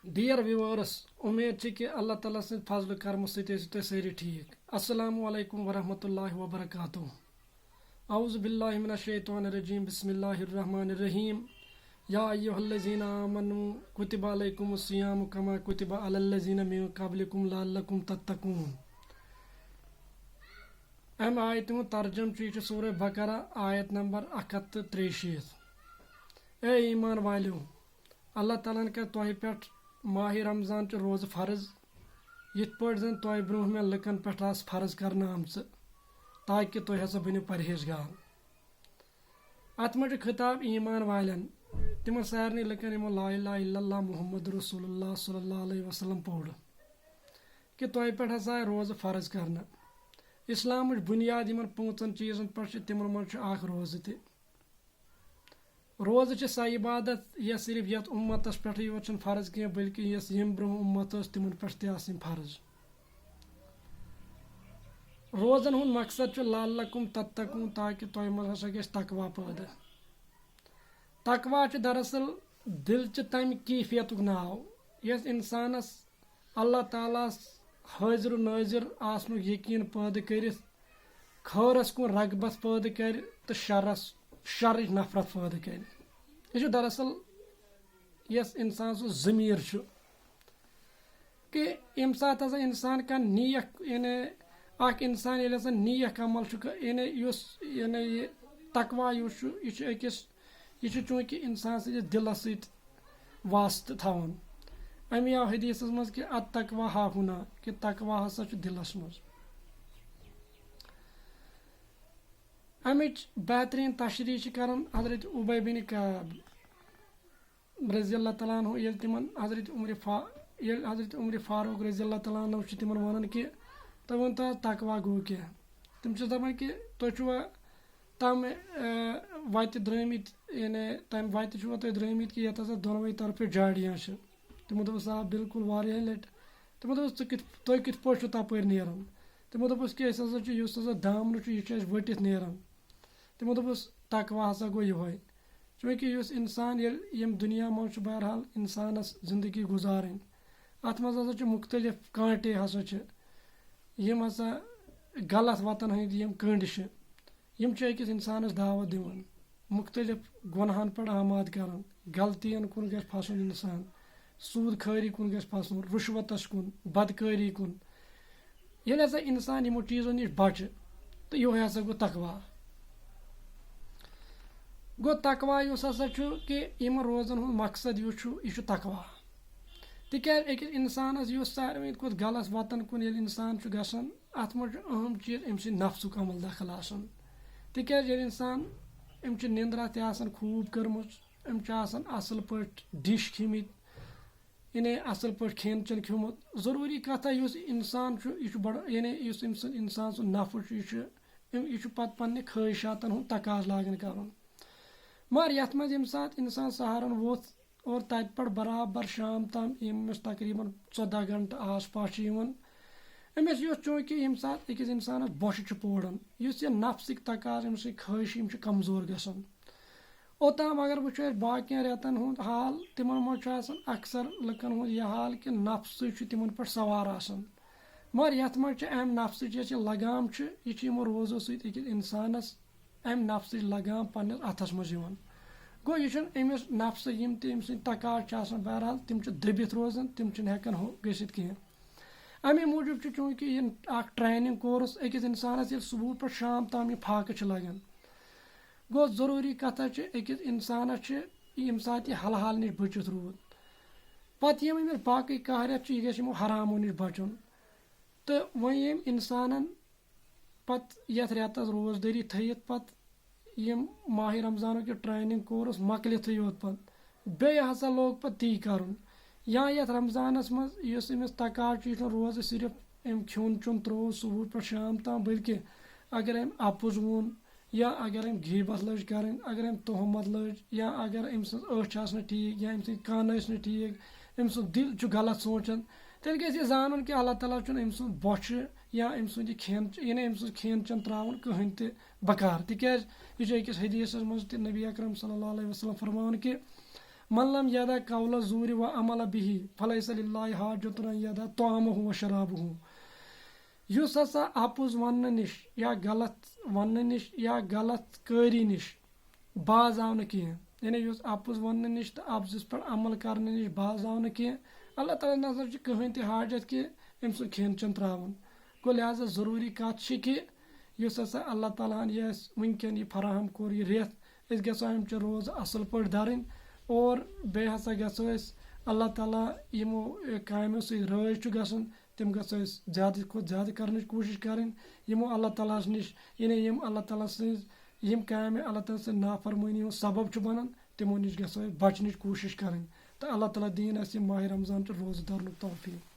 Dear viewers, امید کہ اللہ تعالیٰ سٕنٛدِ فضلہٕ کرمہٕ سۭتۍ ٲسِو تُہۍ سٲری ٹھیٖک. السلام علیکم ورحمۃ اللہ وبرکاتہ. اعوذ باللہ من الشیطان الرجیم. بسم اللہ الرحمن الرحیم. یا ایھا الذین آمنوا کتب علیکم الصیام کما کتب علی الذین من قبلکم لعلکم تتقون. امہِ آیتہِ ہُنٛد ترجمہٕ چھُ، یہِ چھُ سورہ بقرہ آیت نمبر 163. اے ایمان والیو، اللہ تعالیٰ ہن کر تۄہہِ پٮ۪ٹھ ماہ رمضان چہِ روزٕ فرض، یِتھ پٲٹھۍ زن تۄہہِ برٛونٛہمٮ۪ن لُکن پٮ۪ٹھ آسہٕ فرض کرنہٕ آمژٕ، تاکہِ تُہۍ ہسا بٔنِو پرہیزگار. اتھ منٛز چھُ خطاب ایمان والٮ۪ن، تِمن سارنٕے لُکن یِمو لا الہ الا اللہ محمد رسول اللہ صلی اللہ علیہ وسلم پوٚر، کہِ تۄہہِ پٮ۪ٹھ ہسا آیہِ روزٕ فرض کرنہٕ. اسلامٕچ بُنیاد یِمن 5 چیٖزن پٮ۪ٹھ چھِ، تِمن منٛز چھُ اکھ روزٕ تہِ. روزٕ چھِ سۄ عبادت یۄس صرف یتھ اُمتس پٮ۪ٹھٕے یوت چھنہٕ فرض کینٛہہ، بلکہِ یۄس ییٚمہِ برٛونٛہہ اُمت ٲس تِمن پٮ۪ٹھ تہِ آسٕنۍ فرض. روزن ہُنٛد مقصد چھُ لعلکم تتقون، تاکہِ تۄہہِ منٛز ہسا گژھِ تقوا پٲدٕ. تقوا چھُ دراصل دلچہِ تمہِ کیفیتُک ناو یۄس انسانس اللہ تعالیٰ ہس حٲضر و نٲظر آسنُک یقیٖن پٲدٕ کٔرِتھ خٲرس کُن رغبت پٲدٕ کرِ تہٕ شرٕچ نفرت پٲدٕ کرِ. یہِ چھُ دراصل یۄس انسان سُنٛد ضمیٖر چھُ، کہِ ییٚمہِ ساتہٕ ہسا انسان کانٛہہ نیک یعنی اکھ انسان ییٚلہِ ہسا نیک عمل چھُ یعنی یُس یعنی یہِ تقوا یُس چھُ، یہِ چھُ چوٗنٛکہِ انسان سٕنٛدِس دِلس سۭتۍ واسطہٕ تھاوان. اَمی آو حدیثس منٛز کہِ اتقوا ہاہُنا، کہِ تقوا ہسا چھُ دِلس منٛز. امِچ بہتریٖن تشریح چھِ کران حضرت عُبَے بِن کعب رضی اللہ تعالیٰ عنہ، ییٚلہِ تِمن حضرت عمرِ فاروق رضی اللہ تعالیٰ عنہ چھِ تِمن ونان کہِ تُہۍ ؤنتو حظ تقوا گوٚو کیٛاہ. تِم چھِ دپان کہِ تُہۍ چھُوا تمہِ وتہِ درٛٲمٕتۍ، یعنی تمہِ وتہِ چھُوا تُہۍ درٛٲمٕتۍ کہِ یتھ ہسا دۄنوَے طرفہٕ جاڑیاں چھِ. تِمو دوٚپُس آ بالکل واریاہ لٹہِ. تِمو دوٚپُس تُہۍ کِتھ پٲٹھۍ چھُو تپٲرۍ نیران. تِمو دوٚپُس کہِ أسۍ ہسا چھُ یُس ہسا دامنہٕ چھُ یہِ چھُ اَسہِ ؤٹِتھ نیران. تِمو دوٚپُس تقوا ہسا گوٚو یِہوے، چوٗنٛکہِ یُس انسان ییٚمہِ دُنیا منٛز چھُ بہرحال انسانس زندگی گُزارٕنۍ، اتھ منٛز ہسا چھِ مختلف کانٹے ہسا چھِ، یِم ہسا غلط وتن ہٕنٛدۍ یِم کٔنٛڈۍ چھِ، یِم چھِ أکِس انسانس دعوت دِوان، مختلف گۄنہن پٮ۪ٹھ آماد کران، غلطین کُن گژھِ پھسُن انسان، سوٗد خٲری کُن گژھِ پھسُن، رُشوتس کُن، بدکٲری کُن. ییٚلہِ ہسا انسان یِمو چیٖزو نِش بچہِ تہٕ یِہوے ہسا گوٚو تقوا. گوٚو تقوا یُس ہسا چھُ کہِ یِمن روزن ہُنٛد مقصد یُس چھُ یہِ چھُ تقوا. تِکیٛازِ أکِس انسانس یُس ساروٕے کھۄتہٕ غلط وتن کُن ییٚلہِ انسان چھُ گژھان، اتھ منٛز چھُ اہم چیٖز أمۍ سٕنٛدِ نفسُک عمل دخل آسان. تِکیٛازِ ییٚلہِ انسان أمۍ چھِ نِندرا تہِ آسان خوٗب کٔرمٕژ، أمۍ چھُ آسان اصل پٲٹھۍ ڈِش کھیٚمٕتۍ، یعنی اصل پٲٹھۍ کھٮ۪ن چٮ۪ن کھیوٚمُت. ضروٗری کتھا یُس انسان چھُ یہِ چھُ بڑٕ یعنی یُس أمۍ سُنٛد انسان سُنٛد نفس چھُ یہِ چھُ پتہٕ پننہِ خٲہشاتن ہُنٛد تقاضہٕ لاگان کرُن. مگر یتھ منٛز ییٚمہِ ساتہٕ انسان سہارن ووٚتھ اور تتہِ پٮ۪ٹھ برابر شام تام ییٚمِس تقریٖبن 14 گنٹہٕ آس پاس چھِ یِوان، أمِس یُس چوٗنٛکہِ ییٚمہِ ساتہٕ أکِس انسانس بۄچھِ چھِ پوڑان، یُس یہِ نفسٕکۍ تقاضہٕ أمۍ سٕنٛدۍ خٲہشہٕ یِم چھِ کمزور گژھان. اوٚتام اگر وٕچھو أسۍ باقین رٮ۪تن ہُنٛد حال، تِمن منٛز چھُ آسان اکثر لُکن ہُنٛد یہِ حال کہِ نفسٕے چھُ تِمن پٮ۪ٹھ سوار آسان. مگر یتھ منٛز چھِ امہِ نفسٕچ یۄس یہِ لگام چھِ، یہِ چھِ یِمو روزو سۭتۍ أکِس انسانس امہِ نفسٕچ لگام پننِس اتھس منٛز یِوان. گوٚو یہِ چھُنہٕ أمِس نفسہٕ یِم تہِ أمۍ سٕنٛدۍ تقاضہٕ چھِ آسان بہرحال تِم چھِ دٔبِتھ روزان، تِم چھِنہٕ ہٮ۪کان ہُہ گٔژھِتھ کینٛہہ. امی موٗجوٗب چھُ چوٗنٛکہِ یہِ اکھ ٹرینِنٛگ کورس أکِس انسانس ییٚلہِ صبح پٮ۪ٹھ شام تام یہِ فاقہٕ چھِ لگان، گوٚو ضروٗری کتھا چھِ أکِس انسانس چھِ ییٚمہِ ساتہٕ یہِ حلہٕ حال نِش بٔچِتھ روٗد، پتہٕ یِم أمِس باقٕے کاہ رٮ۪تھ چھِ یہِ گژھِ یِمو حرامو نِش بچُن. تہٕ وۄنۍ ییٚمۍ انسانن پتہٕ یتھ رٮ۪تس روزدٲری تھٲیِتھ پتہٕ یِم ماہِ رمضانُک یہِ ٹرینِنٛگ کورس مۄکلِتھٕے یوت پتہٕ بیٚیہِ ہسا لوگ پتہٕ تی کرُن. یا یتھ رمضانس منٛز یُس أمِس تقاضہٕ چھُ، یہِ چھُنہٕ روزٕ صرف أمۍ کھیوٚن چیوٚن ترٛوو صبح پٮ۪ٹھ شام تام، بلکہِ اگر أمۍ اپُز ووٚن، یا اگر أمۍ غیٖبت لٔج کرٕنۍ، اگر أمۍ تُہمت لٔج، یا اگر أمۍ سٕنٛز أچھ آسہِ نہٕ ٹھیٖک، یا أمۍ سٕنٛدۍ کن ٲسۍ نہٕ ٹھیٖک، أمۍ سُنٛد دِل چھُ غلط سونٛچان، تیٚلہِ گژھِ یہِ زانُن کہِ اللہ تعالیٰ چھُنہٕ أمۍ سٕنٛز بۄچھِ یا أمۍ سُنٛد یہِ کھٮ۪ن یعنی أمۍ سٕنٛز کھٮ۪ن چٮ۪ن ترٛاوُن کٕہٕنۍ تہِ بکار. تِکیٛازِ یہِ چھُ أکِس حدیثس منٛز تہِ نبی اکرم صلی اللہ علیہ وسلم فرماوان کہِ من لم یدا قول الزور و عمل به فلیس للہ حاجۃ ان یدا طعامہ و شرابہ. یُس ہسا اپُز وننہٕ نِش یا غلط وننہٕ نِش یا غلط کٲری نِش باز آو نہٕ کینٛہہ، یعنی یُس اپُز وننہٕ نِش تہٕ اپزس پٮ۪ٹھ عمل کرنہٕ نِش باز آو نہٕ کینٛہہ، اللہ تعالیٰ نظر چھِ کٕہٕنۍ تہِ حاجت کہِ أمۍ سُنٛد کھٮ۪ن چٮ۪ن ترٛاوُن. گوٚو لہٰذا ضروٗری کتھ چھِ کہِ یُس ہسا اللہ تعالیٰ ہن یہِ اَسہِ وٕنکٮ۪ن یہِ فراہم کوٚر یہِ رٮ۪تھ، أسۍ گژھو امہِ چہِ روزٕ اصل پٲٹھۍ دَرٕنۍ اور بیٚیہِ ہسا گژھو أسۍ اللہ تعالیٰ یِمو کامیو سۭتۍ رٲضۍ چھُ گژھُن تِم گژھو أسۍ زیادٕ کھۄتہٕ زیادٕ کرنٕچ کوٗشش کرٕنۍ. یِمو اللہ تعالیٰ ہس نِش یعنی یِم اللہ تعالیٰ سٕنٛز یِم کامہِ اللہ تعالیٰ سٕنٛز نافرمٲنی ہُنٛد سبب چھُ بنان تِمو نِش گژھو أسۍ بچنٕچ کوٗشش کرٕنۍ. تہٕ اللہ تعالیٰ دِیِن اَسہِ یہِ ماہِ رمضان چہِ روزٕ دَرنُک توفیٖق.